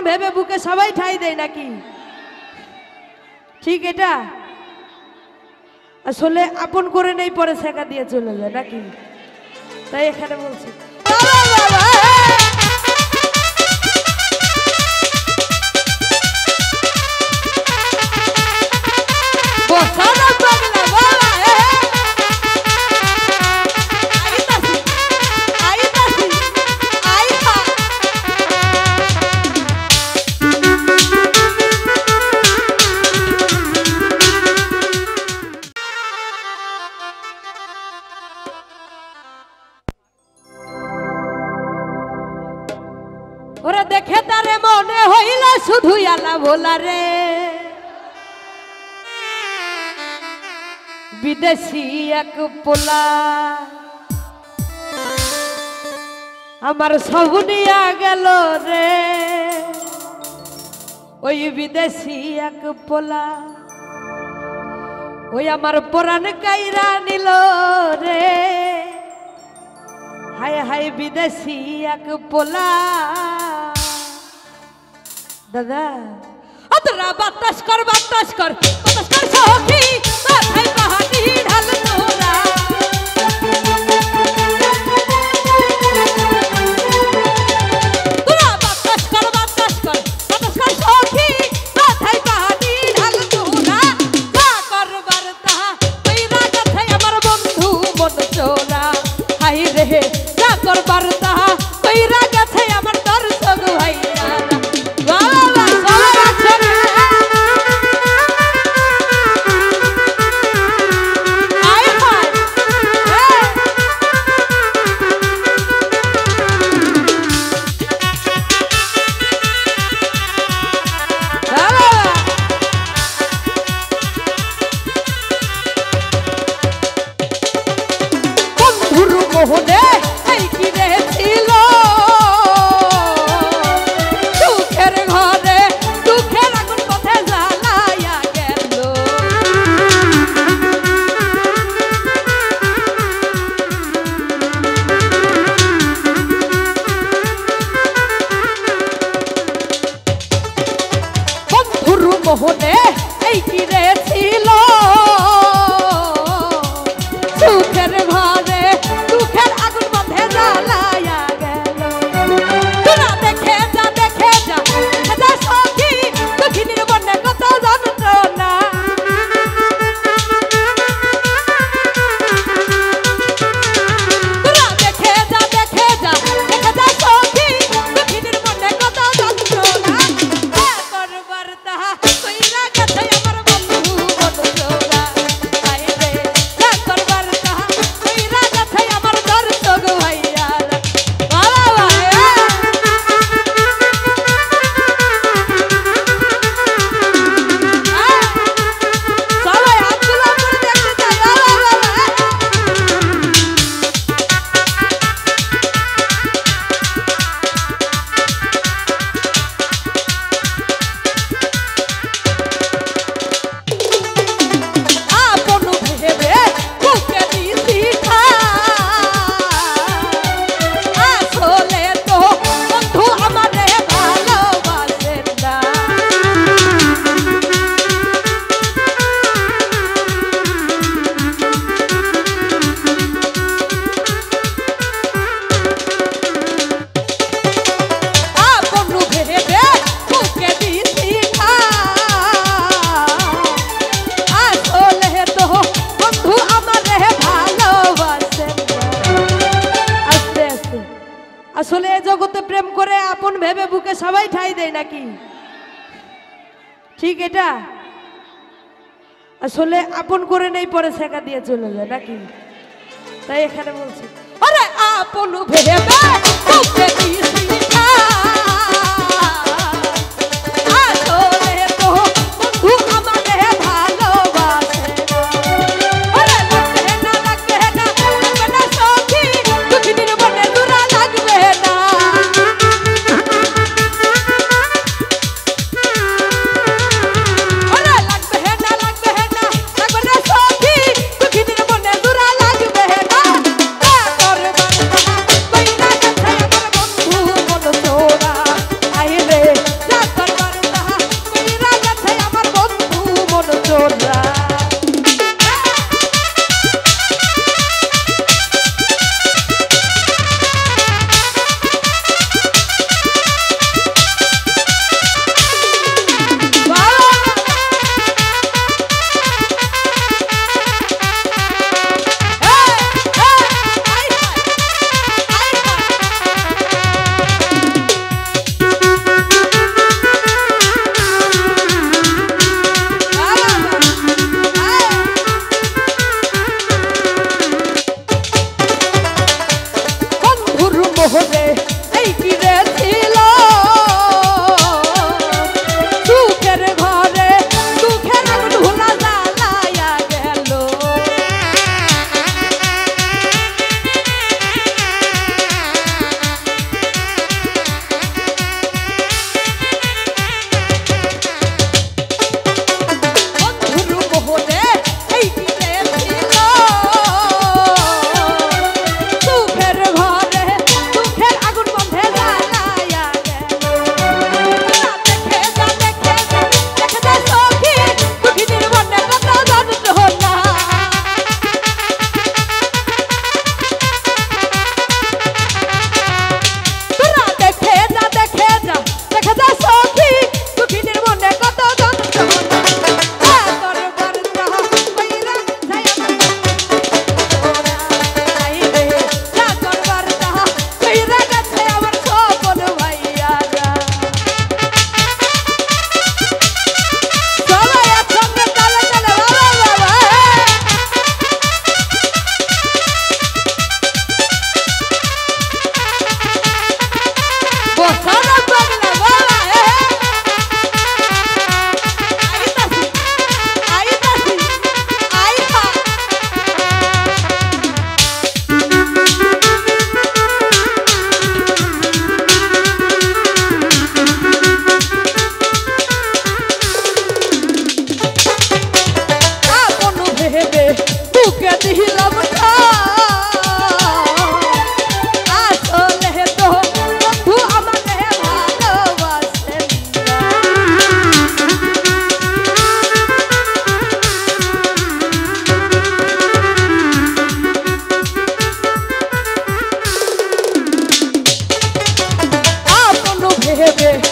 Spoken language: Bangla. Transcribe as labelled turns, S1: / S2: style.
S1: ভেবে বুকে সবাই ঠাই দেয় নাকি? ঠিক এটা আসলে আপন করে নেই পরে শেখা দিয়ে চলে যায় নাকি? তাই এখানে বলছি ওরা দেখে তারে মনে হইল শুধু আলা ভোলা রে, বিদেশি এক পোলা আমার সব নিয়া গেল রে, ওই বিদেশি এক পোলা ওই আমার পরাণ কাইরা নিল রে, হায় হায় বিদেশি এক পোলা। দাদা তোরা বাতাস কর বাতাস কর বাতাস কর সখী, মাথায় পাহাড়ি ঢাল তোরা, তোরা বাতাস কর বাতাস কর বাতাস কর সখী, মাথায় পাহাড়ি ঢাল তোরা, যা করবার তাহা কইরা গাথায় আমার বন্ধু মন চোরা, হাই রে যা করবার তাহা কইরা গাথায় আমার দর্শক ভাইরা। মোহনে এই কি রে ছিল দুঃখের ঘরে, দুঃখের আগুন পথে জ্বালাইয়া গেল, বন্ধুর মোহনে এই কি রে ছিল দুঃখের ঘরে, দুঃখের আগুন মধ্যে জ্বালাইয়া গেল, তোরা দেখে যা দেখে যা দেখে যা সখী, দুঃখিনীর মনে কত যন্ত্রণা, তোরা দেখে যা দেখে যা দেখে যা সখী, দুঃখিনীর মনে কত যন্ত্রণা, করবার তাহা কইরা গাথায় আমার বন্ধু মন চোরা, হায় রে যা করবার তাহা কইরা গাথায় আমার দর্শক ভাইয়া। বাবা সবাই আব্দুল্লাহ করে দেখতে চাই। আপন ভেবে বুকে দিছি আসলে তো বন্ধু আমারে ভালোবাসে না, আপন ভেবে বুকে দিছি আসলে তো বন্ধু আমারে ভালোবাসে না। আস্তে আস্তে আসলে এই জগতে প্রেম করে আপন ভেবে বুকে সবাই ঠাই দেয় নাকি? ঠিক এটা আসলে আপন করে নেই পরে শেখা দিয়ে চলে যায় নাকি? তাই এখানে বলছি আরে আপন ভেবে বুকে দিছি আসলে তো বন্ধু আমারে ভালোবাসে না, আরে লাগবে না লাগবে না লাগবে না সখী, দুঃখিনীর মনে দূরা লাগবে না, আরে লাগবে না লাগবে না লাগবে না সখী, দুঃখিনীর মনে দূরা লাগবে না, করবার তাহা কইরা গাথায় আমার
S2: দেবে